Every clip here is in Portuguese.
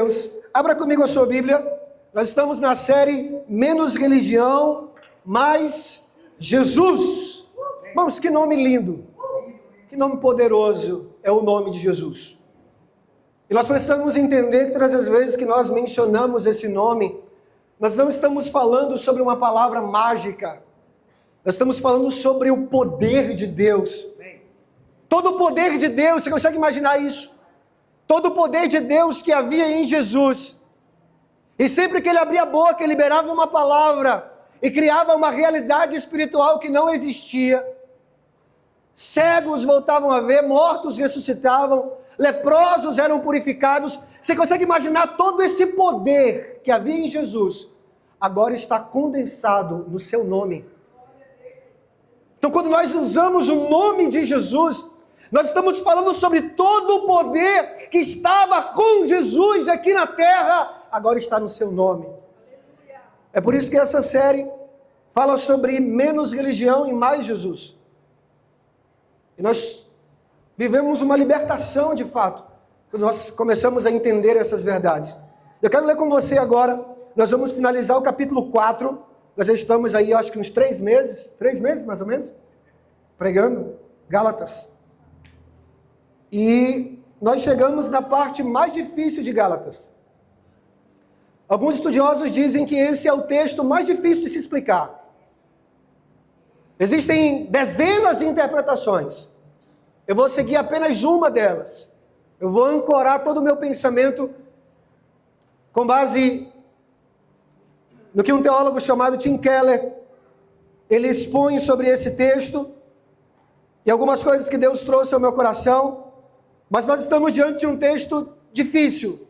Deus, abra comigo a sua Bíblia. Nós estamos na série Menos Religião, Mais Jesus. Vamos, que nome lindo, que nome poderoso é o nome de Jesus. E nós precisamos entender que todas as vezes que nós mencionamos esse nome, nós não estamos falando sobre uma palavra mágica. Nós estamos falando sobre o poder de Deus. Todo o poder de Deus, você consegue imaginar isso? Todo o poder de Deus que havia em Jesus. E sempre que ele abria a boca, ele liberava uma palavra e criava uma realidade espiritual que não existia. Cegos voltavam a ver, mortos ressuscitavam, leprosos eram purificados. Você consegue imaginar todo esse poder que havia em Jesus? Agora está condensado no seu nome. Então, quando nós usamos o nome de Jesus, nós estamos falando sobre todo o poder que estava com Jesus aqui na terra, agora está no seu nome. É por isso que essa série fala sobre menos religião e mais Jesus. E nós vivemos uma libertação de fato, quando nós começamos a entender essas verdades. Eu quero ler com você agora, nós vamos finalizar o capítulo 4, nós já estamos aí, acho que uns 3 meses mais ou menos, pregando Gálatas. E nós chegamos na parte mais difícil de Gálatas. Alguns estudiosos dizem que esse é o texto mais difícil de se explicar. Existem dezenas de interpretações. Eu vou seguir apenas uma delas. Eu vou ancorar todo o meu pensamento com base no que um teólogo chamado Tim Keller, ele expõe sobre esse texto e algumas coisas que Deus trouxe ao meu coração. Mas nós estamos diante de um texto difícil,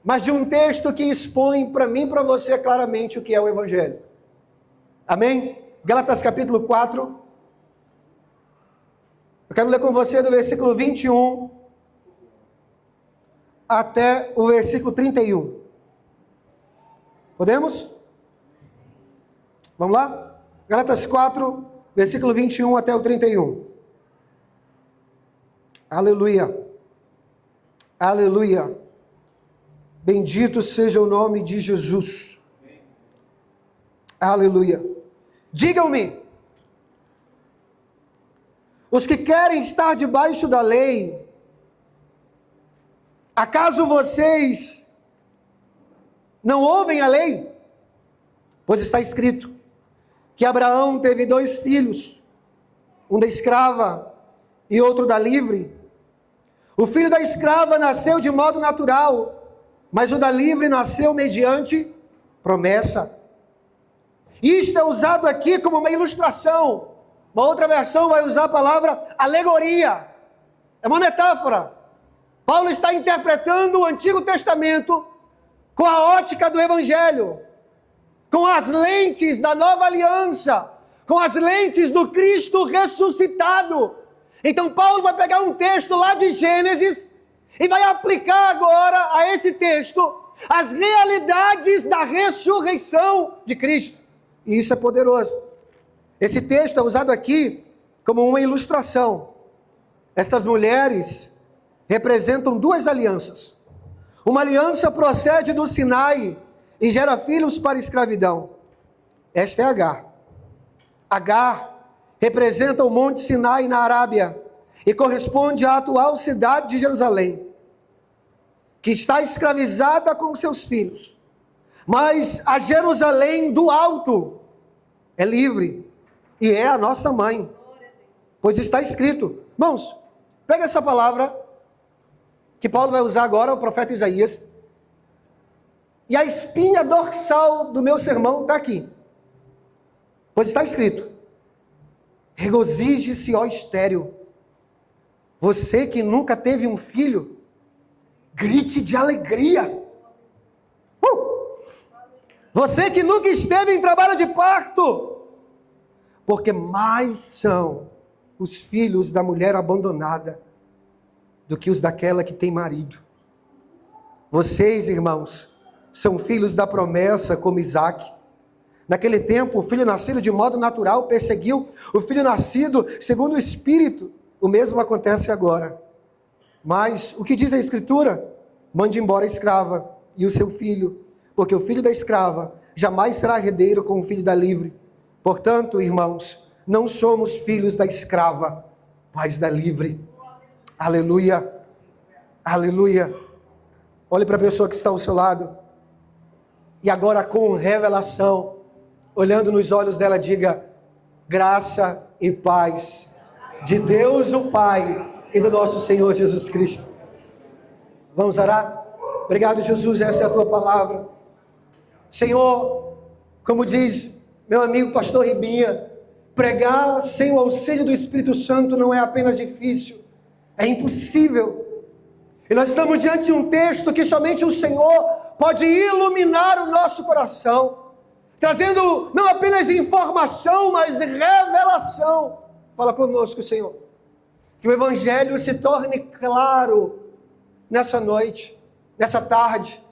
mas de um texto que expõe para mim e para você claramente o que é o Evangelho. Amém? Gálatas capítulo 4. Eu quero ler com você do versículo 21 até o versículo 31. Podemos? Vamos lá? Gálatas 4, versículo 21 até o 31. Aleluia, aleluia, bendito seja o nome de Jesus, aleluia. Digam-me, os que querem estar debaixo da lei, acaso vocês não ouvem a lei? Pois está escrito que Abraão teve 2 filhos, um da escrava e outro da livre. O filho da escrava nasceu de modo natural, mas o da livre nasceu mediante promessa. Isto é usado aqui como uma ilustração. Uma outra versão vai usar a palavra alegoria. É uma metáfora. Paulo está interpretando o Antigo Testamento com a ótica do Evangelho, com as lentes da nova aliança, com as lentes do Cristo ressuscitado. Então Paulo vai pegar um texto lá de Gênesis e vai aplicar agora a esse texto as realidades da ressurreição de Cristo. E isso é poderoso. Esse texto é usado aqui como uma ilustração. Estas mulheres representam 2 alianças. Uma aliança procede do Sinai e gera filhos para a escravidão. Esta é Agar. Agar representa o Monte Sinai na Arábia e corresponde à atual cidade de Jerusalém, que está escravizada com seus filhos. Mas a Jerusalém do alto é livre e é a nossa mãe, pois está escrito. Irmãos, pega essa palavra que Paulo vai usar agora, o profeta Isaías, e a espinha dorsal do meu sermão está aqui, pois está escrito: regozije-se, ó estéril. Você que nunca teve um filho, grite de alegria. Você que nunca esteve em trabalho de parto, porque mais são os filhos da mulher abandonada do que os daquela que tem marido. Vocês, irmãos, são filhos da promessa como Isaque. Naquele tempo, o filho nascido de modo natural perseguiu o filho nascido segundo o Espírito. O mesmo acontece agora. Mas o que diz a Escritura? mande embora a escrava e o seu filho, porque o filho da escrava jamais será herdeiro com o filho da livre. Portanto, irmãos, não somos filhos da escrava, mas da livre. Aleluia, aleluia. Olhe para a pessoa que está ao seu lado, e agora com revelação, olhando nos olhos dela, diga: graça e paz de Deus o Pai e do nosso Senhor Jesus Cristo. Vamos orar? Obrigado, Jesus, essa é a tua palavra. Senhor, como diz meu amigo pastor Ribinha, pregar sem o auxílio do Espírito Santo não é apenas difícil, é impossível. E nós estamos diante de um texto que somente o Senhor pode iluminar o nosso coração, trazendo não apenas informação, mas revelação. Fala conosco, Senhor, que o Evangelho se torne claro nessa noite, nessa tarde,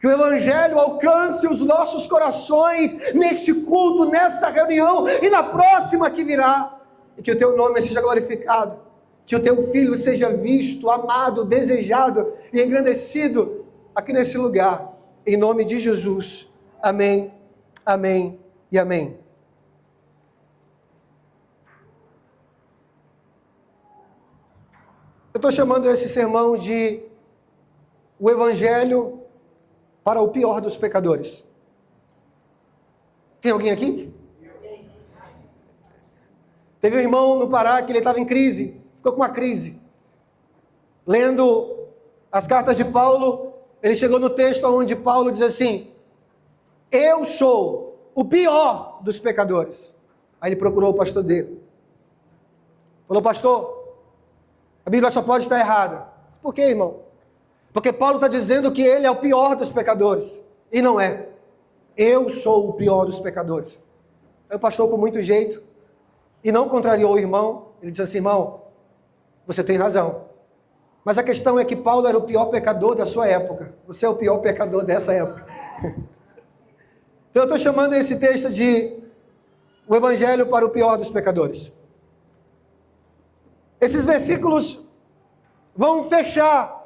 que o Evangelho alcance os nossos corações neste culto, nesta reunião e na próxima que virá, e que o teu nome seja glorificado, que o teu Filho seja visto, amado, desejado e engrandecido aqui nesse lugar, em nome de Jesus. Amém, amém e amém. Eu estou chamando esse sermão de o Evangelho para o pior dos pecadores. Tem alguém aqui? Teve um irmão no Pará que ele estava em crise, ficou com uma crise. Lendo as cartas de Paulo, ele chegou no texto onde Paulo diz assim: eu sou o pior dos pecadores. Aí ele procurou o pastor dele. Falou: pastor, a Bíblia só pode estar errada. Por quê, irmão? Porque Paulo está dizendo que ele é o pior dos pecadores. E não é. Eu sou o pior dos pecadores. Aí o pastor, com muito jeito, e não contrariou o irmão, ele disse assim: irmão, você tem razão. Mas a questão é que Paulo era o pior pecador da sua época. Você é o pior pecador dessa época. Então eu estou chamando esse texto de o Evangelho para o pior dos pecadores. Esses versículos vão fechar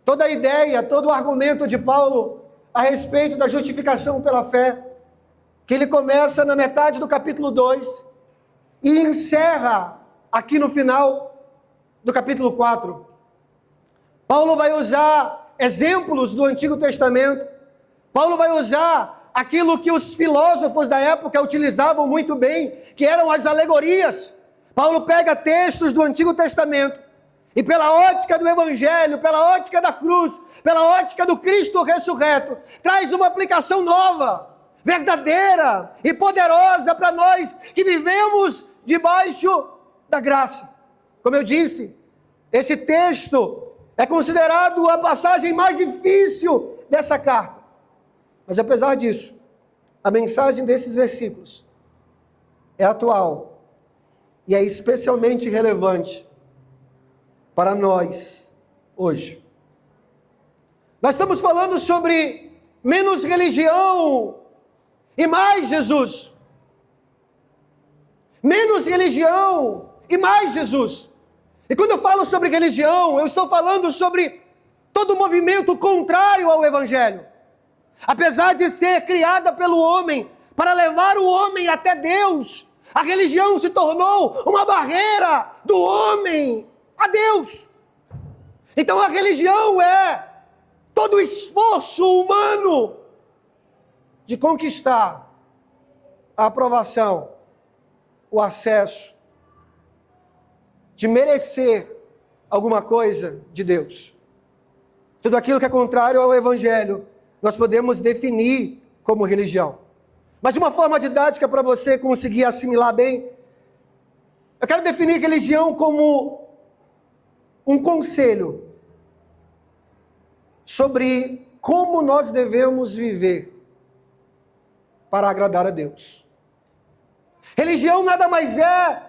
toda a ideia, todo o argumento de Paulo a respeito da justificação pela fé, que ele começa na metade do capítulo 2 e encerra aqui no final do capítulo 4. Paulo vai usar exemplos do Antigo Testamento, Paulo vai usar aquilo que os filósofos da época utilizavam muito bem, que eram as alegorias. Paulo pega textos do Antigo Testamento e pela ótica do Evangelho, pela ótica da cruz, pela ótica do Cristo ressurreto, traz uma aplicação nova, verdadeira e poderosa para nós que vivemos debaixo da graça. Como eu disse, esse texto é considerado a passagem mais difícil dessa carta. Mas apesar disso, a mensagem desses versículos é atual e é especialmente relevante para nós hoje. Nós estamos falando sobre menos religião e mais Jesus. Menos religião e mais Jesus. E quando eu falo sobre religião, eu estou falando sobre todo movimento contrário ao Evangelho. Apesar de ser criada pelo homem para levar o homem até Deus, a religião se tornou uma barreira do homem a Deus. Então a religião é todo o esforço humano de conquistar a aprovação, o acesso, de merecer alguma coisa de Deus. Tudo aquilo que é contrário ao Evangelho, nós podemos definir como religião. Mas de uma forma didática para você conseguir assimilar bem, eu quero definir religião como um conselho sobre como nós devemos viver para agradar a Deus. Religião nada mais é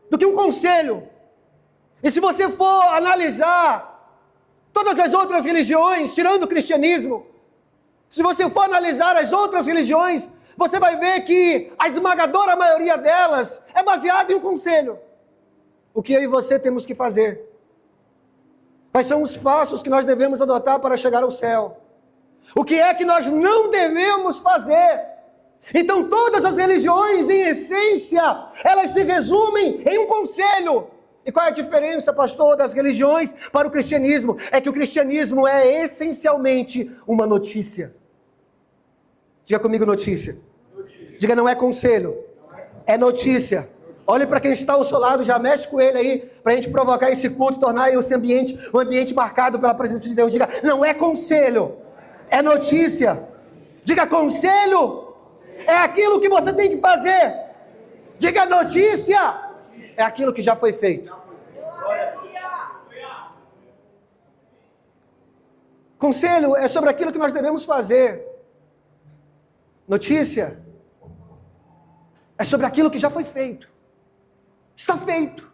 do que um conselho. E se você for analisar todas as outras religiões, tirando o cristianismo, se você for analisar as outras religiões, você vai ver que a esmagadora maioria delas é baseada em um conselho. O que eu e você temos que fazer? Quais são os passos que nós devemos adotar para chegar ao céu? O que é que nós não devemos fazer? Então todas as religiões, em essência, elas se resumem em um conselho. E qual é a diferença, pastor, das religiões para o cristianismo? É que o cristianismo é essencialmente uma notícia. Diga comigo notícia. Diga, não é conselho, é notícia. Olhe para quem está ao seu lado, já mexe com ele aí, para a gente provocar esse culto, tornar esse ambiente um ambiente marcado pela presença de Deus. Diga, não é conselho, é notícia. Diga, conselho é aquilo que você tem que fazer. Diga, notícia é aquilo que já foi feito. Conselho é sobre aquilo que nós devemos fazer. Notícia é sobre aquilo que já foi feito. Está feito.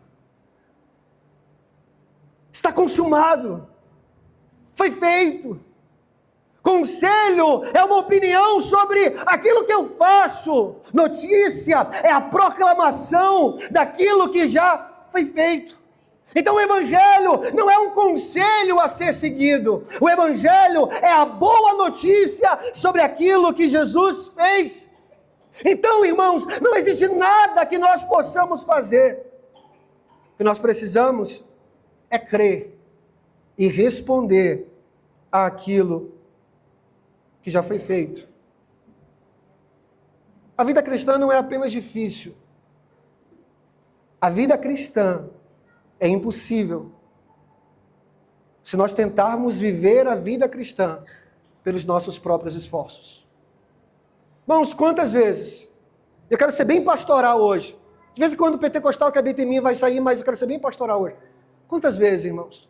Está consumado. Foi feito. Conselho é uma opinião sobre aquilo que eu faço. Notícia é a proclamação daquilo que já foi feito. Então o evangelho não é um conselho a ser seguido. O evangelho é a boa notícia sobre aquilo que Jesus fez. Então, irmãos, não existe nada que nós possamos fazer. O que nós precisamos é crer e responder àquilo que já foi feito. A vida cristã não é apenas difícil. A vida cristã é impossível se nós tentarmos viver a vida cristã pelos nossos próprios esforços. Irmãos, quantas vezes, eu quero ser bem pastoral hoje, de vez em quando o pentecostal que habita em mim vai sair, mas eu quero ser bem pastoral hoje. Quantas vezes, irmãos,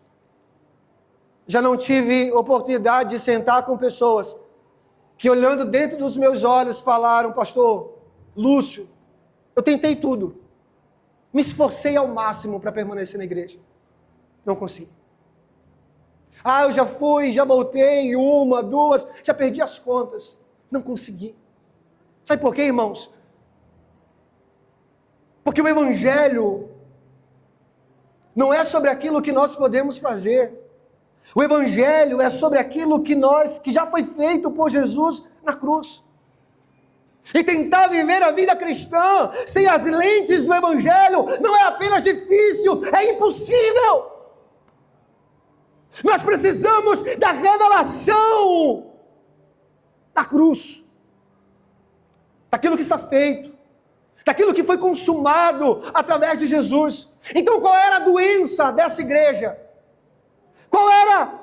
já não tive oportunidade de sentar com pessoas que olhando dentro dos meus olhos falaram, pastor Lúcio, eu tentei tudo, me esforcei ao máximo para permanecer na igreja, não consegui. Eu já fui, já voltei, 1, 2, já perdi as contas, não consegui. Sabe por quê, irmãos? Porque o evangelho não é sobre aquilo que nós podemos fazer. O evangelho é sobre aquilo que já foi feito por Jesus na cruz. E tentar viver a vida cristã sem as lentes do evangelho não é apenas difícil, é impossível. Nós precisamos da revelação da cruz. Daquilo que está feito, daquilo que foi consumado através de Jesus. Então qual era a doença dessa igreja? Qual era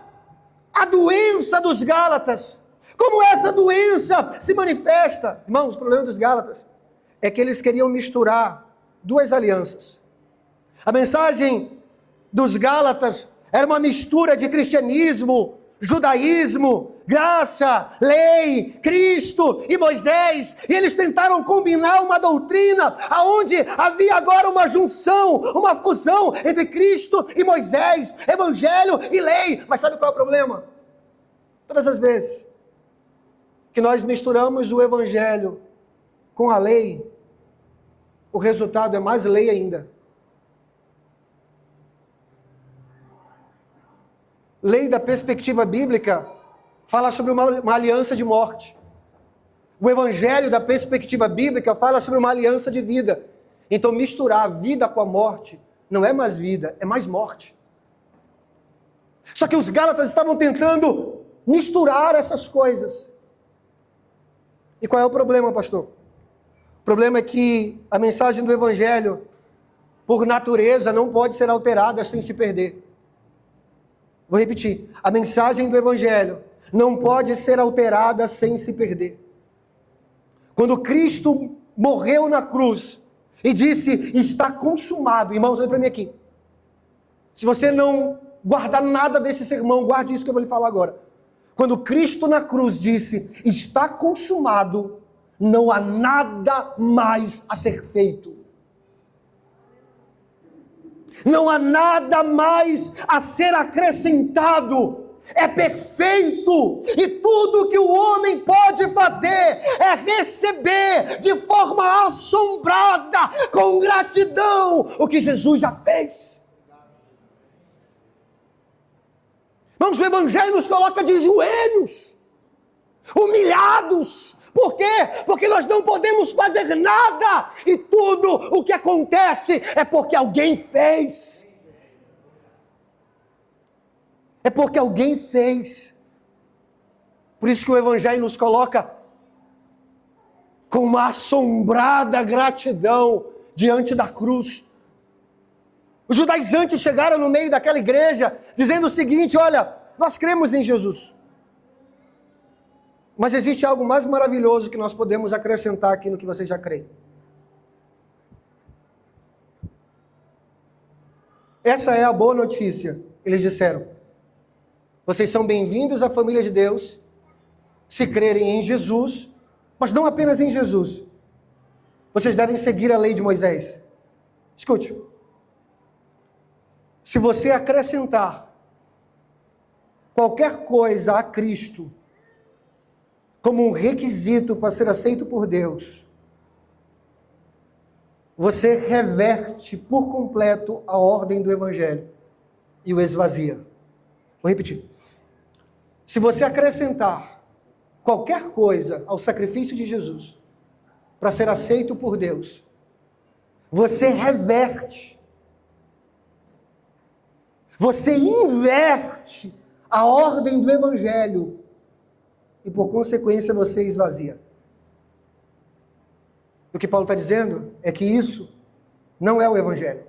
a doença dos Gálatas? Como essa doença se manifesta? Irmãos, o problema dos Gálatas é que eles queriam misturar duas alianças. A mensagem dos Gálatas era uma mistura de cristianismo, judaísmo, graça, lei, Cristo e Moisés, e eles tentaram combinar uma doutrina aonde havia agora uma junção, uma fusão entre Cristo e Moisés, evangelho e lei. Mas sabe qual é o problema? Todas as vezes que nós misturamos o evangelho com a lei, o resultado é mais lei ainda. Lei da perspectiva bíblica fala sobre uma aliança de morte. O evangelho da perspectiva bíblica fala sobre uma aliança de vida. Então misturar a vida com a morte não é mais vida, é mais morte. Só que os Gálatas estavam tentando misturar essas coisas. E qual é o problema, pastor? O problema é que a mensagem do evangelho, por natureza, não pode ser alterada sem se perder. Vou repetir, a mensagem do evangelho não pode ser alterada sem se perder. Quando Cristo morreu na cruz e disse, está consumado, irmãos, olha para mim aqui. Se você não guardar nada desse sermão, guarde isso que eu vou lhe falar agora. Quando Cristo na cruz disse, está consumado, não há nada mais a ser feito. Não há nada mais a ser acrescentado. É perfeito. E tudo que o homem pode fazer é receber de forma assombrada, com gratidão, o que Jesus já fez. Irmãos, o Evangelho nos coloca de joelhos, humilhados. Por quê? Porque nós não podemos fazer nada, e tudo o que acontece é porque alguém fez. É porque alguém fez. Por isso que o Evangelho nos coloca com uma assombrada gratidão diante da cruz. Os judaizantes chegaram no meio daquela igreja dizendo o seguinte: olha, nós cremos em Jesus, mas existe algo mais maravilhoso que nós podemos acrescentar aqui no que vocês já creem. Essa é a boa notícia. Eles disseram: vocês são bem-vindos à família de Deus, se crerem em Jesus, mas não apenas em Jesus. Vocês devem seguir a lei de Moisés. Escute. Se você acrescentar qualquer coisa a Cristo como um requisito para ser aceito por Deus, você reverte por completo a ordem do Evangelho e o esvazia. Vou repetir. Se você acrescentar qualquer coisa ao sacrifício de Jesus para ser aceito por Deus, você reverte, você inverte a ordem do Evangelho e, por consequência, você esvazia. O que Paulo está dizendo é que isso não é o Evangelho.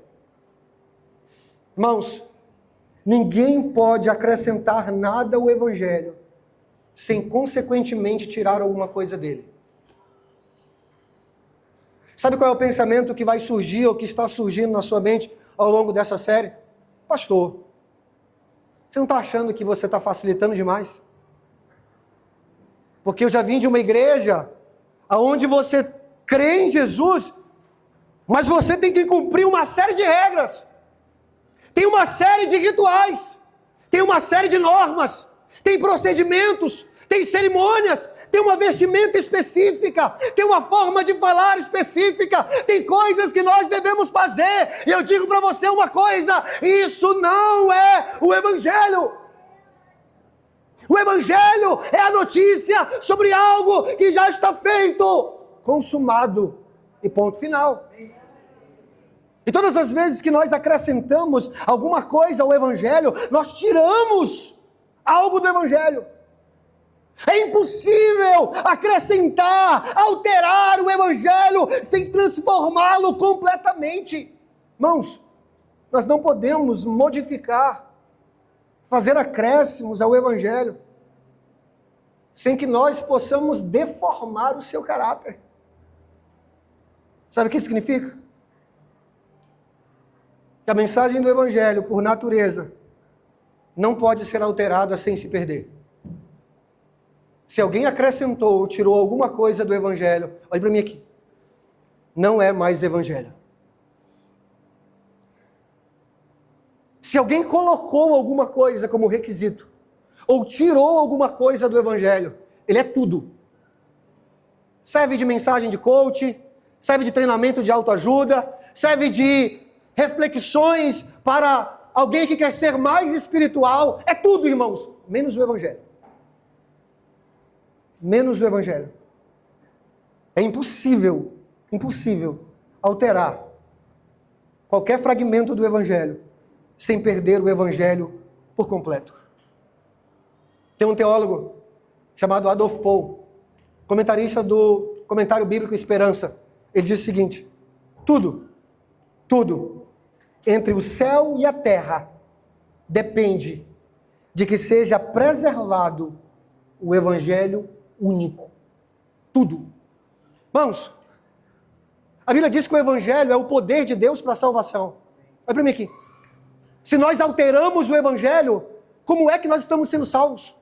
Irmãos, ninguém pode acrescentar nada ao Evangelho sem, consequentemente, tirar alguma coisa dele. Sabe qual é o pensamento que vai surgir ou que está surgindo na sua mente ao longo dessa série? Pastor, você não está achando que você está facilitando demais? Porque eu já vim de uma igreja onde você crê em Jesus, mas você tem que cumprir uma série de regras. Tem uma série de rituais, tem uma série de normas, tem procedimentos, tem cerimônias, tem uma vestimenta específica, tem uma forma de falar específica, tem coisas que nós devemos fazer. E eu digo para você uma coisa: isso não é o Evangelho. O Evangelho é a notícia sobre algo que já está feito, consumado e ponto final. E todas as vezes que nós acrescentamos alguma coisa ao Evangelho, nós tiramos algo do Evangelho. É impossível acrescentar, alterar o Evangelho sem transformá-lo completamente. Irmãos, nós não podemos modificar, fazer acréscimos ao Evangelho sem que nós possamos deformar o seu caráter. Sabe o que isso significa? Que a mensagem do Evangelho, por natureza, não pode ser alterada sem se perder. Se alguém acrescentou ou tirou alguma coisa do Evangelho, olha para mim aqui, não é mais Evangelho. Se alguém colocou alguma coisa como requisito, ou tirou alguma coisa do Evangelho, ele é tudo. Serve de mensagem de coach, serve de treinamento de autoajuda, serve de reflexões para alguém que quer ser mais espiritual. É tudo, irmãos, menos o Evangelho. Menos o Evangelho. É impossível alterar qualquer fragmento do Evangelho sem perder o Evangelho por completo. Tem um teólogo chamado Adolf Paul, comentarista do Comentário Bíblico Esperança. Ele diz o seguinte: tudo entre o céu e a terra depende de que seja preservado o Evangelho único. Tudo. Irmãos, a Bíblia diz que o Evangelho é o poder de Deus para a salvação. Olha para mim aqui. Se nós alteramos o Evangelho, como é que nós estamos sendo salvos?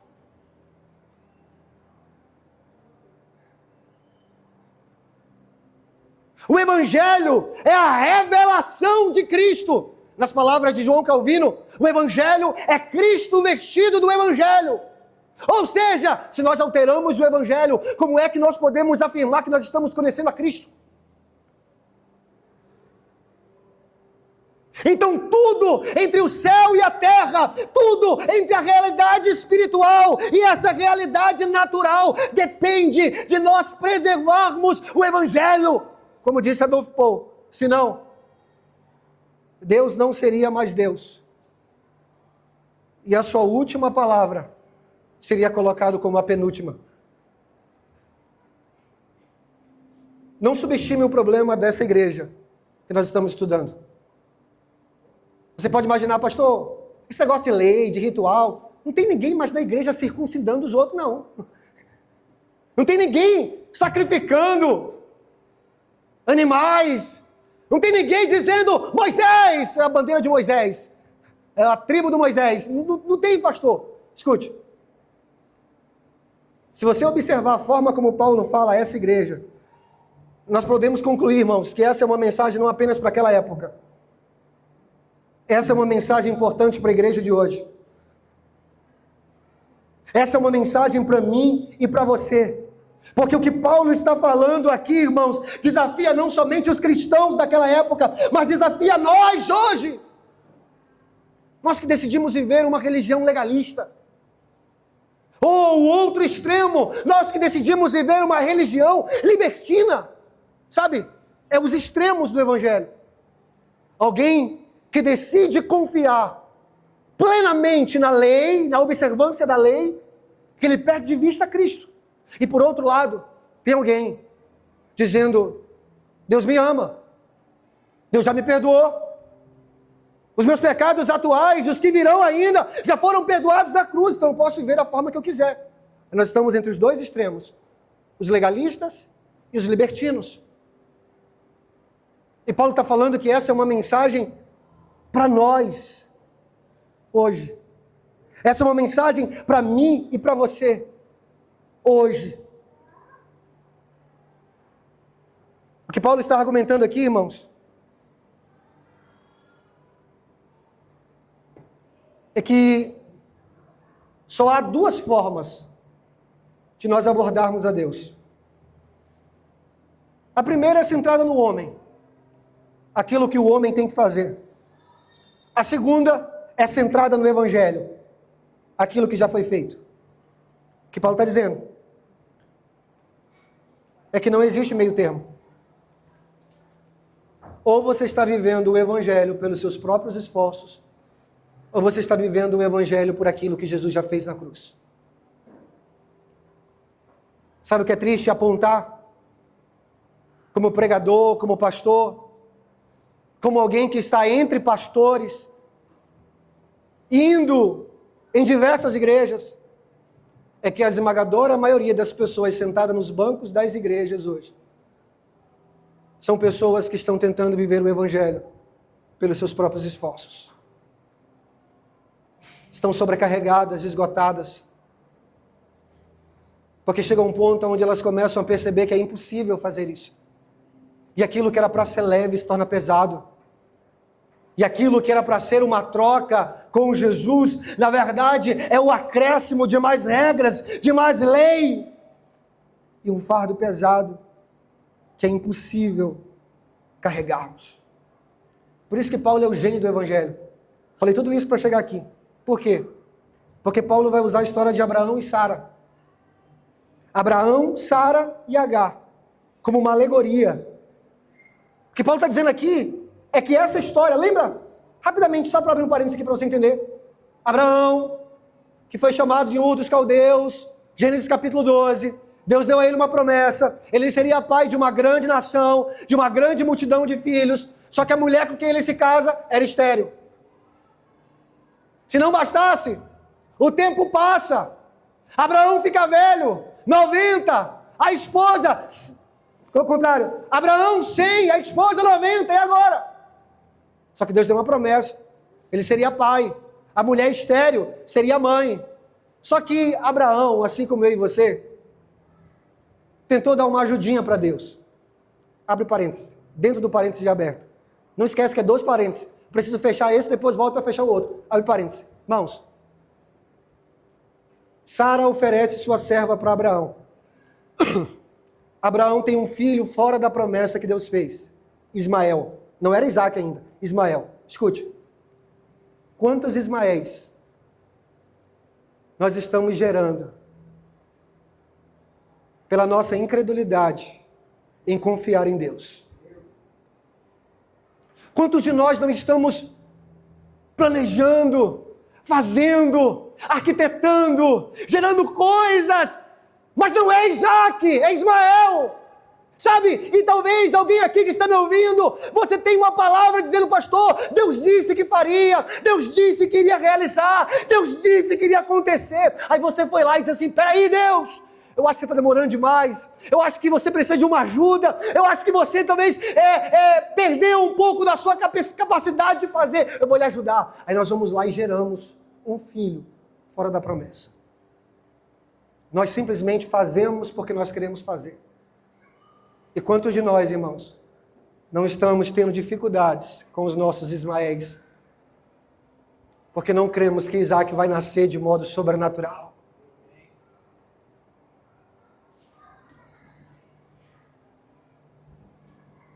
O Evangelho é a revelação de Cristo. Nas palavras de João Calvino, o Evangelho é Cristo vestido do Evangelho. Ou seja, se nós alteramos o Evangelho, como é que nós podemos afirmar que nós estamos conhecendo a Cristo? Então tudo entre o céu e a terra, tudo entre a realidade espiritual e essa realidade natural, depende de nós preservarmos o Evangelho. Como disse Adolfo Paul, senão, Deus não seria mais Deus. E a sua última palavra seria colocada como a penúltima. Não subestime o problema dessa igreja que nós estamos estudando. Você pode imaginar, pastor, esse negócio de lei, de ritual, não tem ninguém mais na igreja circuncidando os outros, não. Não tem ninguém sacrificando animais. Não tem ninguém dizendo, Moisés, é a bandeira de Moisés, é a tribo do Moisés. Não tem, pastor. Escute. Se você observar a forma como Paulo fala a essa igreja, nós podemos concluir, irmãos, que essa é uma mensagem não apenas para aquela época. Essa é uma mensagem importante para a igreja de hoje. Essa é uma mensagem para mim e para você. Porque o que Paulo está falando aqui, irmãos, desafia não somente os cristãos daquela época, mas desafia nós hoje. Nós que decidimos viver uma religião legalista. Ou o outro extremo, nós que decidimos viver uma religião libertina. Sabe? É os extremos do Evangelho. Alguém que decide confiar plenamente na lei, na observância da lei, que ele perde de vista Cristo. E por outro lado, tem alguém dizendo, Deus me ama, Deus já me perdoou, os meus pecados atuais e os que virão ainda já foram perdoados na cruz, então eu posso viver da forma que eu quiser. Nós estamos entre os dois extremos, os legalistas e os libertinos. E Paulo está falando que essa é uma mensagem para nós, hoje. Essa é uma mensagem para mim e para você, hoje. O que Paulo está argumentando aqui, irmãos, é que só há duas formas de nós abordarmos a Deus. A primeira é centrada no homem, aquilo que o homem tem que fazer. A segunda é centrada no Evangelho, aquilo que já foi feito. O que Paulo está dizendo é que não existe meio termo. Ou você está vivendo o Evangelho pelos seus próprios esforços, ou você está vivendo o Evangelho por aquilo que Jesus já fez na cruz. Sabe o que é triste? Apontar como pregador, como pastor, como alguém que está entre pastores, indo em diversas igrejas, é que a esmagadora maioria das pessoas sentadas nos bancos das igrejas hoje são pessoas que estão tentando viver o Evangelho pelos seus próprios esforços. Estão sobrecarregadas, esgotadas, porque chega um ponto onde elas começam a perceber que é impossível fazer isso. E aquilo que era para ser leve se torna pesado. E aquilo que era para ser uma troca com Jesus, na verdade, é o acréscimo de mais regras, de mais lei. E um fardo pesado que é impossível carregarmos. Por isso que Paulo é o gênio do Evangelho. Falei tudo isso para chegar aqui. Por quê? Porque Paulo vai usar a história de Abraão e Sara. Abraão, Sara e Agar, como uma alegoria. O que Paulo está dizendo aqui é que essa história, lembra? Rapidamente, só para abrir um parênteses aqui para você entender. Abraão, que foi chamado de Ur dos Caldeus, Gênesis capítulo 12, Deus deu a ele uma promessa, ele seria pai de uma grande nação, de uma grande multidão de filhos, só que a mulher com quem ele se casa era estéril. Se não bastasse, o tempo passa, Abraão fica velho, 90, a esposa, pelo contrário, Abraão 100, a esposa 90, e agora? Só que Deus deu uma promessa, ele seria pai, a mulher estéril seria mãe. Só que Abraão, assim como eu e você, tentou dar uma ajudinha para Deus. Abre parênteses, dentro do parênteses já aberto. Não esquece que é 2 parênteses. Preciso fechar esse, depois volto para fechar o outro. Abre parênteses. Irmãos, Sara oferece sua serva para Abraão. Abraão tem um filho fora da promessa que Deus fez. Ismael. Não era Isaac ainda. Ismael. escute, quantos Ismaéis nós estamos gerando pela nossa incredulidade em confiar em Deus? Quantos de nós não estamos planejando, fazendo, arquitetando, gerando coisas, mas não é Isaac, é Ismael. Sabe? E talvez alguém aqui que está me ouvindo, você tem uma palavra dizendo, pastor, Deus disse que faria, Deus disse que iria realizar, Deus disse que iria acontecer. Aí você foi lá e disse assim, peraí Deus, eu acho que você está demorando demais, eu acho que você precisa de uma ajuda, eu acho que você talvez perdeu um pouco da sua capacidade de fazer, eu vou lhe ajudar. Aí nós vamos lá e geramos um filho fora da promessa. Nós simplesmente fazemos porque nós queremos fazer. E quantos de nós, irmãos, não estamos tendo dificuldades com os nossos Ismaéis, porque não cremos que Isaac vai nascer de modo sobrenatural?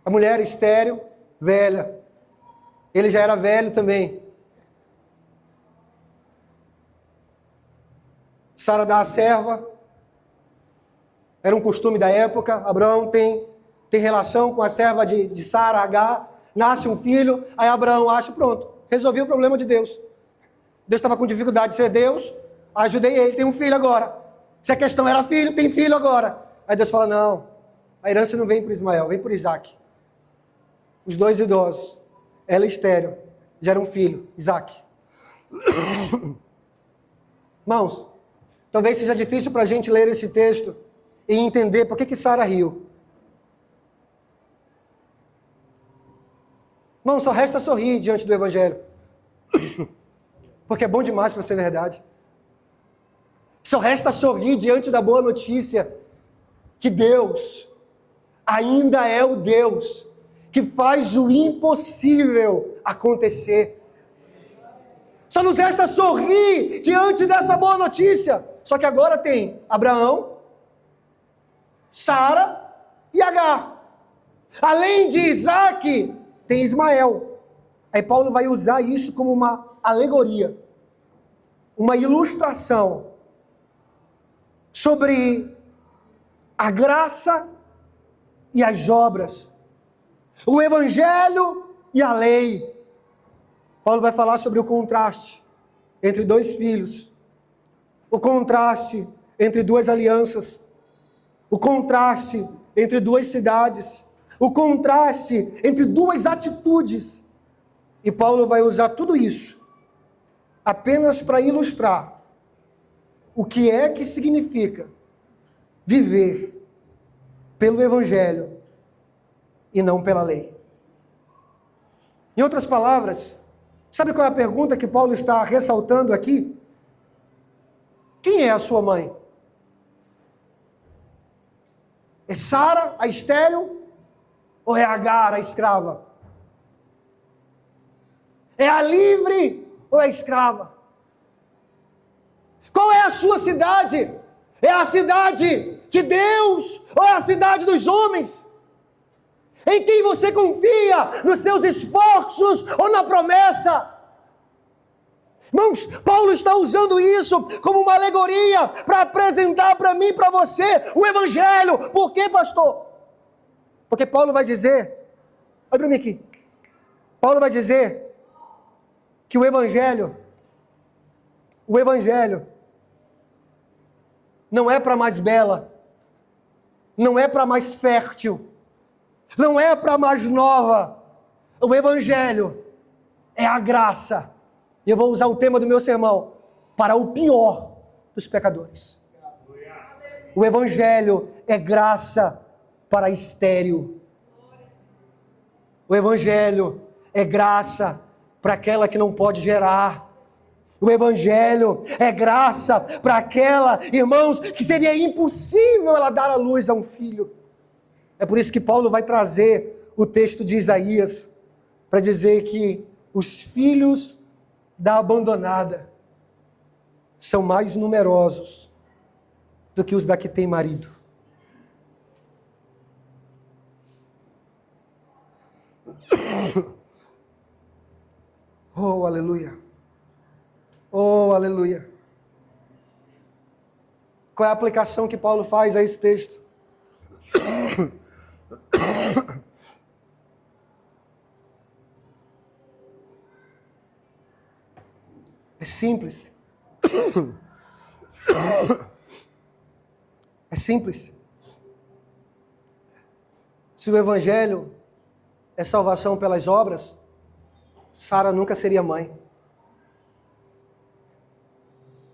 A mulher estéril, velha, ele já era velho também. Sara dá a serva, era um costume da época. Abraão tem relação com a serva de Sara, Agar, nasce um filho, aí Abraão acha, pronto, resolvi o problema de Deus. Deus estava com dificuldade de ser Deus, ajudei ele, tem um filho agora. Se a questão era filho, tem filho agora. Aí Deus fala, não, a herança não vem por Ismael, vem por Isaac. Os dois idosos, ela estéril, gera um filho, Isaac. Irmãos, talvez seja difícil para a gente ler esse texto e entender por que Sara riu. Irmão, só resta sorrir diante do Evangelho. Porque é bom demais para ser verdade. Só resta sorrir diante da boa notícia que Deus ainda é o Deus que faz o impossível acontecer. Só nos resta sorrir diante dessa boa notícia. Só que agora tem Abraão, Sara e Agar. Além de Isaac, tem Ismael. Aí Paulo vai usar isso como uma alegoria, uma ilustração sobre a graça e as obras, o Evangelho e a lei. Paulo vai falar sobre o contraste entre dois filhos, o contraste entre duas alianças, o contraste entre duas cidades, o contraste entre duas atitudes. E Paulo vai usar tudo isso apenas para ilustrar o que é que significa viver pelo Evangelho e não pela lei. Em outras palavras, sabe qual é a pergunta que Paulo está ressaltando aqui? Quem é a sua mãe? É Sara, a estéril, ou é Agar, a escrava? É a livre ou é a escrava? Qual é a sua cidade? É a cidade de Deus ou é a cidade dos homens? Em quem você confia? Nos seus esforços ou na promessa? Irmãos, Paulo está usando isso como uma alegoria para apresentar para mim e para você o Evangelho. Por quê, pastor? Porque Paulo vai dizer, olha para mim aqui, Paulo vai dizer que o Evangelho não é para mais bela, não é para mais fértil, não é para mais nova. O Evangelho é a graça. E eu vou usar o tema do meu sermão, para o pior dos pecadores. O Evangelho é graça para estéril. O Evangelho é graça para aquela que não pode gerar. O Evangelho é graça para aquela, irmãos, que seria impossível ela dar à luz a um filho. É por isso que Paulo vai trazer o texto de Isaías, para dizer que os filhos da abandonada são mais numerosos do que os da que tem marido. aleluia. Oh, aleluia. Qual é a aplicação que Paulo faz a esse texto? É simples. É simples. Se o Evangelho é salvação pelas obras, Sara nunca seria mãe.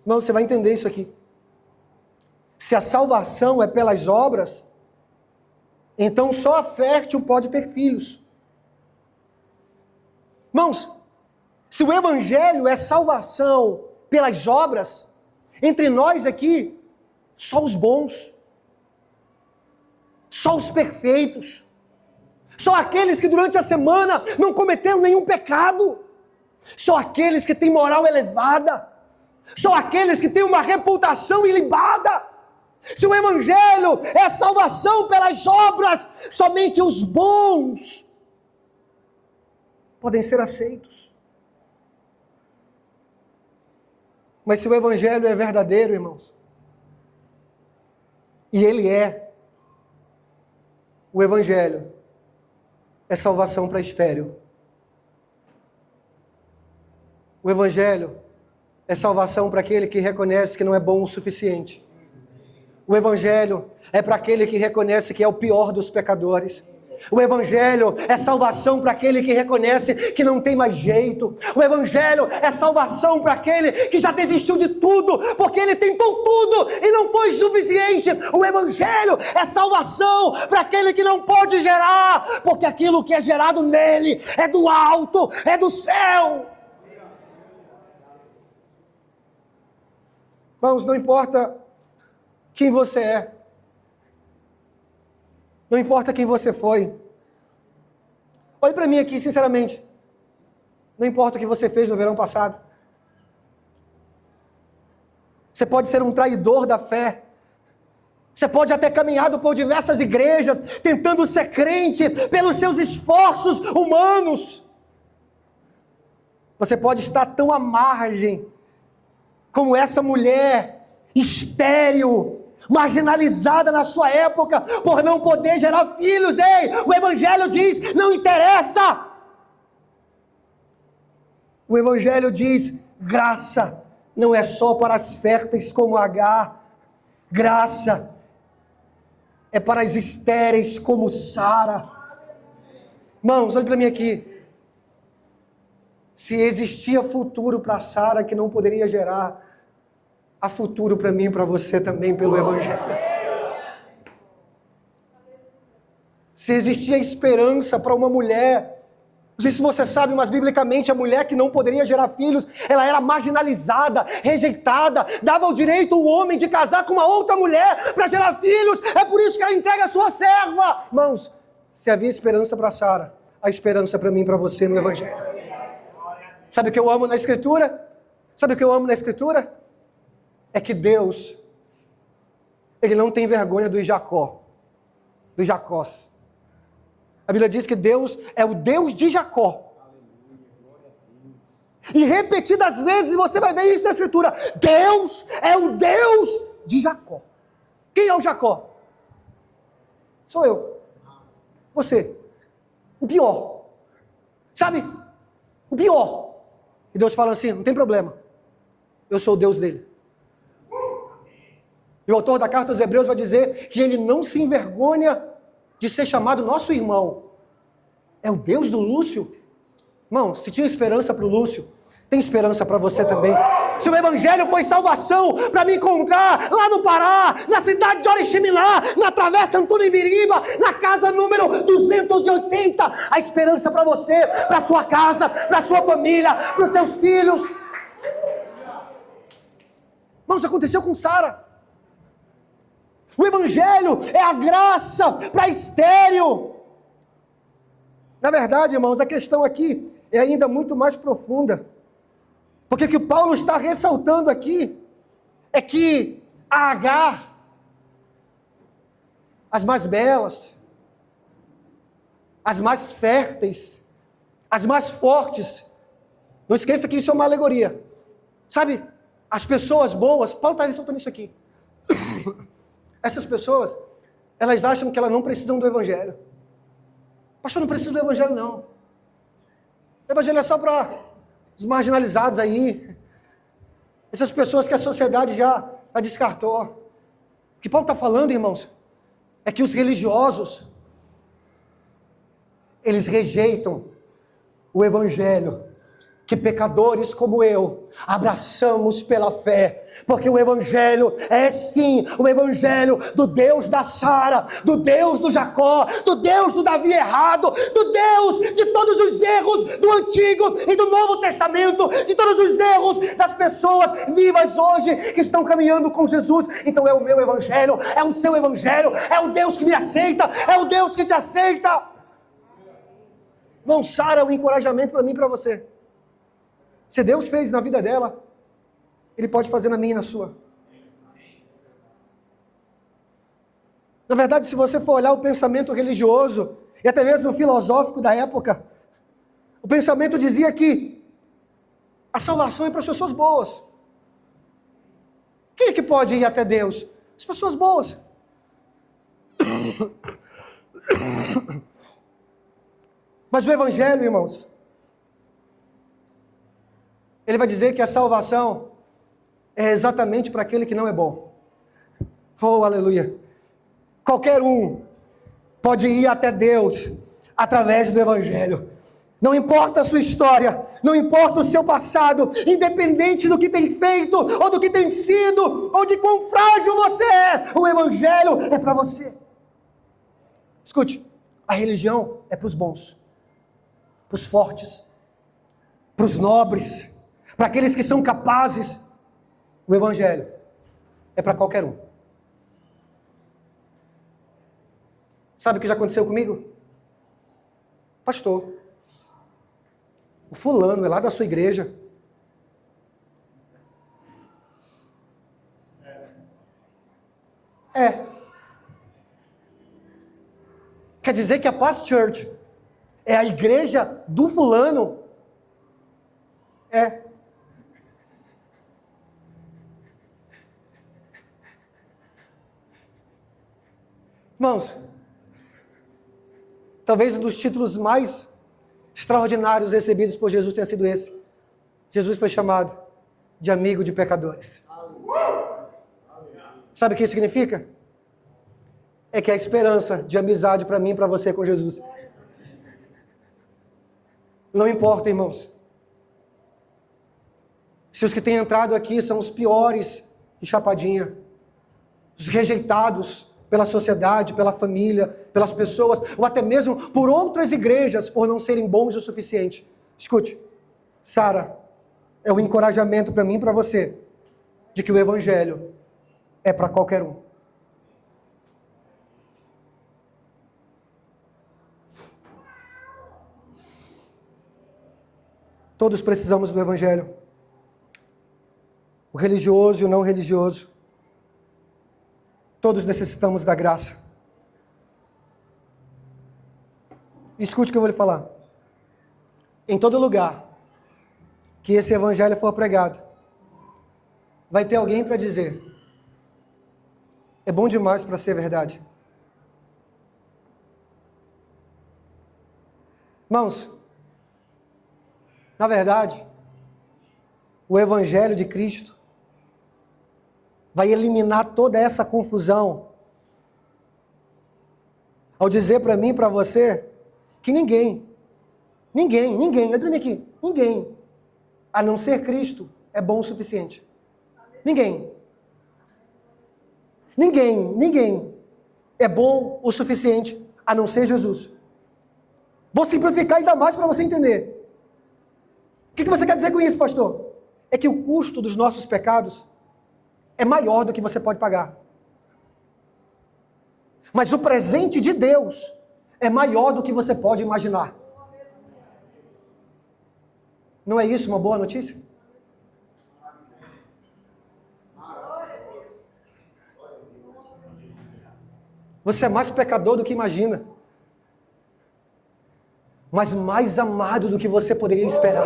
Não, você vai entender isso aqui. Se a salvação é pelas obras, então só a fértil pode ter filhos. Irmãos, se o Evangelho é salvação pelas obras, entre nós aqui, só os bons, só os perfeitos, só aqueles que durante a semana não cometeram nenhum pecado, só aqueles que têm moral elevada, só aqueles que têm uma reputação ilibada. Se o Evangelho é salvação pelas obras, somente os bons podem ser aceitos. Mas se o Evangelho é verdadeiro, irmãos, e ele é, o Evangelho é salvação para estéril. O Evangelho é salvação para aquele que reconhece que não é bom o suficiente. O Evangelho é para aquele que reconhece que é o pior dos pecadores. O Evangelho é salvação para aquele que reconhece que não tem mais jeito. O Evangelho é salvação para aquele que já desistiu de tudo, porque ele tentou tudo e não foi suficiente. O Evangelho é salvação para aquele que não pode gerar, porque aquilo que é gerado nele é do alto, é do céu. Irmãos, não importa quem você é, não importa quem você foi. Olhe para mim aqui, sinceramente. Não importa o que você fez no verão passado. Você pode ser um traidor da fé. Você pode até caminhado por diversas igrejas, tentando ser crente pelos seus esforços humanos. Você pode estar tão à margem como essa mulher estéril, marginalizada na sua época, por não poder gerar filhos. Ei, o Evangelho diz, não interessa. O Evangelho diz, graça não é só para as férteis como Agar, graça é para as estéreis como Sara. Irmãos, olha para mim aqui. Se existia futuro para Sara que não poderia gerar, há futuro para mim e para você também pelo Evangelho. Se existia esperança para uma mulher, não sei se você sabe, mas biblicamente a mulher que não poderia gerar filhos, ela era marginalizada, rejeitada, dava o direito ao homem de casar com uma outra mulher para gerar filhos, é por isso que ela entrega a sua serva. Irmãos, se havia esperança para Sara, há esperança para mim e para você no Evangelho. Sabe o que eu amo na Escritura? Sabe o que eu amo na Escritura? É que Deus, Ele não tem vergonha dos Jacós. A Bíblia diz que Deus é o Deus de Jacó. E repetidas vezes você vai ver isso na Escritura. Deus é o Deus de Jacó. Quem é o Jacó? Sou eu. Você. O pior. Sabe? O pior. E Deus fala assim, não tem problema. Eu sou o Deus dele. E o autor da carta aos Hebreus vai dizer que ele não se envergonha de ser chamado nosso irmão. É o Deus do Lúcio? Irmão, se tinha esperança para o Lúcio, tem esperança para você também. Se o Evangelho foi salvação para me encontrar lá no Pará, na cidade de Oriximiná, na Travessa Antônio Ibiriba, na casa número 280, a esperança para você, para sua casa, para sua família, para os seus filhos. Irmãos, aconteceu com Sara. O Evangelho é a graça para estéril. Na verdade, irmãos, a questão aqui é ainda muito mais profunda. Porque o que Paulo está ressaltando aqui é que a Agar, as mais belas, as mais férteis, as mais fortes, Não esqueça que isso é uma alegoria. Sabe, as pessoas boas, Paulo está ressaltando isso aqui. Essas pessoas, elas acham que elas não precisam do Evangelho. Pastor, não precisa do Evangelho, não. O Evangelho é só para os marginalizados aí. Essas pessoas que a sociedade já descartou. O que Paulo está falando, irmãos, é que os religiosos, eles rejeitam o Evangelho que pecadores como eu abraçamos pela fé, porque o Evangelho é sim o Evangelho do Deus da Sara, do Deus do Jacó, do Deus do Davi errado, do Deus de todos os erros do Antigo e do Novo Testamento, de todos os erros das pessoas vivas hoje que estão caminhando com Jesus. Então é o meu Evangelho, é o seu Evangelho, é o Deus que me aceita, é o Deus que te aceita. Irmão, Sara é um encorajamento para mim e para você. Se Deus fez na vida dela, Ele pode fazer na minha e na sua. Na verdade, se você for olhar o pensamento religioso, e até mesmo filosófico da época, o pensamento dizia que a salvação é para as pessoas boas. Quem é que pode ir até Deus? As pessoas boas. Mas o Evangelho, irmãos, ele vai dizer que a salvação é exatamente para aquele que não é bom. Oh, aleluia. Qualquer um pode ir até Deus através do Evangelho. Não importa a sua história, não importa o seu passado, independente do que tem feito, ou do que tem sido, ou de quão frágil você é, o Evangelho é para você. Escute, a religião é para os bons, para os fortes, para os nobres, para aqueles que são capazes. O Evangelho é para qualquer um. Sabe o que já aconteceu comigo? Pastor, o fulano é lá da sua igreja. É. Quer dizer que a Paz Church é a igreja do fulano? É. Irmãos, talvez um dos títulos mais extraordinários recebidos por Jesus tenha sido esse. Jesus foi chamado de amigo de pecadores. Sabe o que isso significa? É que a esperança de amizade para mim e para você com Jesus. Não importa, irmãos. Se os que têm entrado aqui são os piores de Chapadinha, os rejeitados pela sociedade, pela família, pelas pessoas, ou até mesmo por outras igrejas, por não serem bons o suficiente. Escute, Sara, é um encorajamento para mim e para você, de que o Evangelho é para qualquer um. Todos precisamos do Evangelho. O religioso e o não religioso. Todos necessitamos da graça. Escute o que eu vou lhe falar. Em todo lugar que esse Evangelho for pregado, vai ter alguém para dizer: é bom demais para ser verdade. Irmãos, na verdade, o Evangelho de Cristo vai eliminar toda essa confusão ao dizer para mim e para você que ninguém, olha aqui, ninguém, a não ser Cristo, é bom o suficiente. Ninguém é bom o suficiente a não ser Jesus. Vou simplificar ainda mais para você entender. O que você quer dizer com isso, pastor? É que o custo dos nossos pecados é maior do que você pode pagar. Mas o presente de Deus é maior do que você pode imaginar. Não é isso uma boa notícia? Você é mais pecador do que imagina, mas mais amado do que você poderia esperar.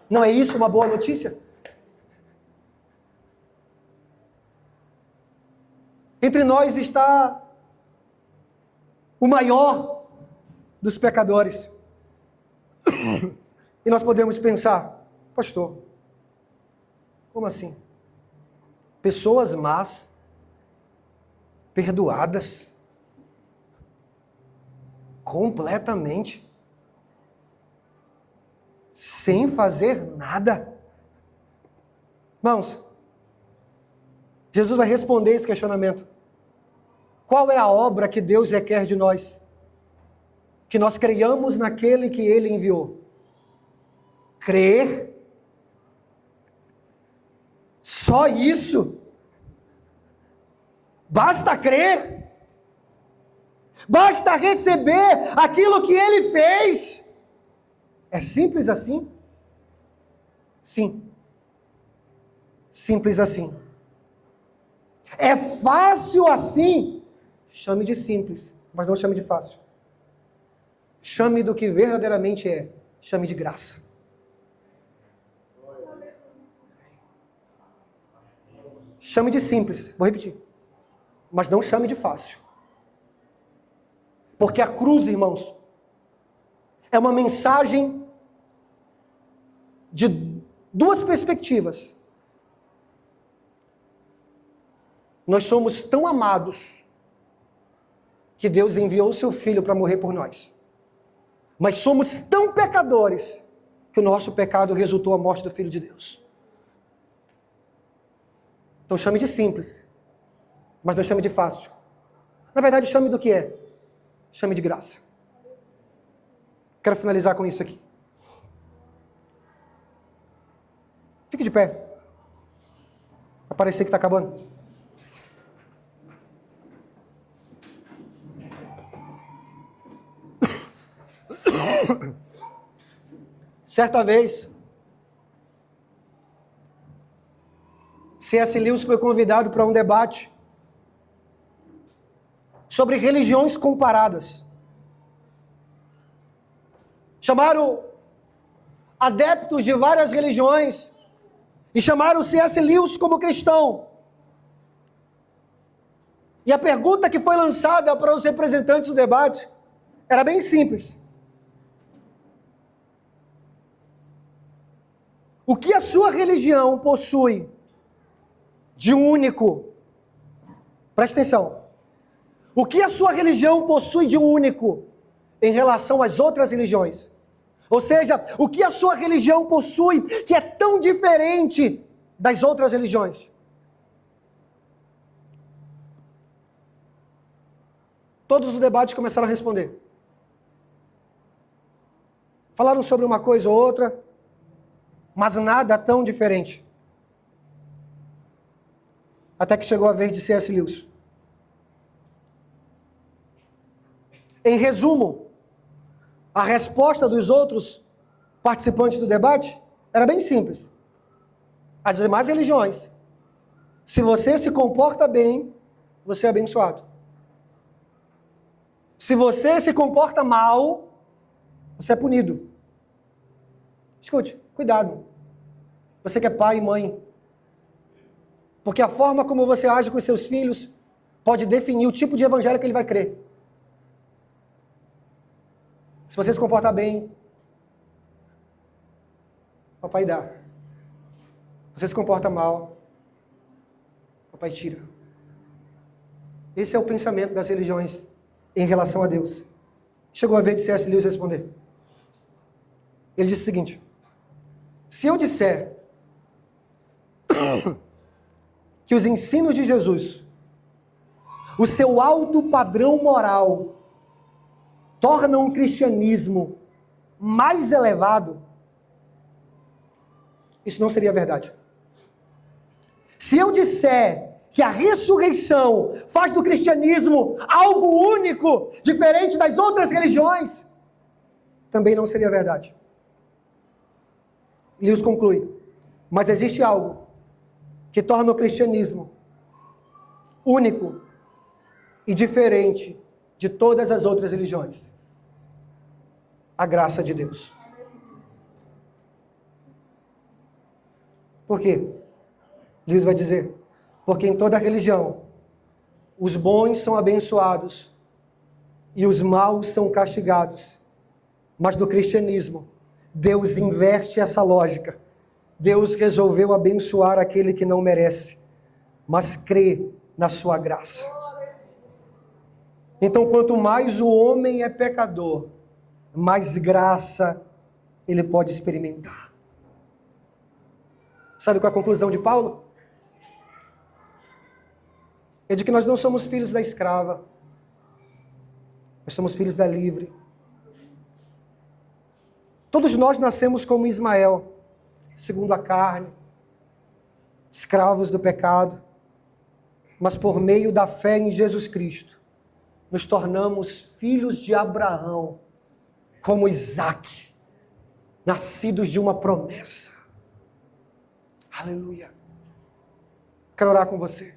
Não é isso uma boa notícia? Entre nós está o maior dos pecadores. E nós podemos pensar, pastor, como assim? Pessoas más, perdoadas, completamente, sem fazer nada. Irmãos, Jesus vai responder esse questionamento. Qual é a obra que Deus requer de nós? Que nós creiamos naquele que Ele enviou. Crer? Só isso? Basta crer? Basta receber aquilo que Ele fez? É simples assim? Sim. Simples assim. É fácil assim? Chame de simples, mas não chame de fácil. Chame do que verdadeiramente é. Chame de graça. Chame de simples, vou repetir. Mas não chame de fácil. Porque a cruz, irmãos, é uma mensagem de duas perspectivas. Nós somos tão amados que Deus enviou o seu Filho para morrer por nós. Mas somos tão pecadores que o nosso pecado resultou a morte do Filho de Deus. Então chame de simples, mas não chame de fácil. Na verdade, chame do que é. Chame de graça. Quero finalizar com isso aqui. Fique de pé. Vai parecer que está acabando. Certa vez, C.S. Lewis foi convidado para um debate sobre religiões comparadas. Chamaram adeptos de várias religiões e chamaram C.S. Lewis como cristão. E a pergunta que foi lançada para os representantes do debate era bem simples. O que a sua religião possui de único? Preste atenção. O que a sua religião possui de único em relação às outras religiões? Ou seja, o que a sua religião possui que é tão diferente das outras religiões? Todos os debates começaram a responder. Falaram sobre uma coisa ou outra, mas nada tão diferente. Até que chegou a vez de C.S. Lewis. Em resumo, a resposta dos outros participantes do debate era bem simples. As demais religiões, se você se comporta bem, você é abençoado. Se você se comporta mal, você é punido. Escute, cuidado. Você que é pai e mãe. Porque a forma como você age com os seus filhos pode definir o tipo de evangelho que ele vai crer. Se você se comportar bem, papai dá. Se você se comporta mal, papai tira. Esse é o pensamento das religiões em relação a Deus. Chegou a vez de C.S. Lewis responder. Ele disse o seguinte: se eu disser que os ensinos de Jesus, o seu alto padrão moral, tornam o cristianismo mais elevado, isso não seria verdade. Se eu disser que a ressurreição faz do cristianismo algo único, diferente das outras religiões, também não seria verdade. Lewis conclui: mas existe algo que torna o cristianismo único e diferente de todas as outras religiões. A graça de Deus. Por quê? Deus vai dizer, porque em toda religião, os bons são abençoados e os maus são castigados. Mas no cristianismo, Deus inverte essa lógica. Deus resolveu abençoar aquele que não merece, mas crê na sua graça. Então, quanto mais o homem é pecador, mais graça ele pode experimentar. Sabe qual é a conclusão de Paulo? É de que nós não somos filhos da escrava, nós somos filhos da livre. Todos nós nascemos como Ismael, segundo a carne, escravos do pecado, mas por meio da fé em Jesus Cristo, nos tornamos filhos de Abraão, como Isaac, nascidos de uma promessa. Aleluia. Quero orar com você.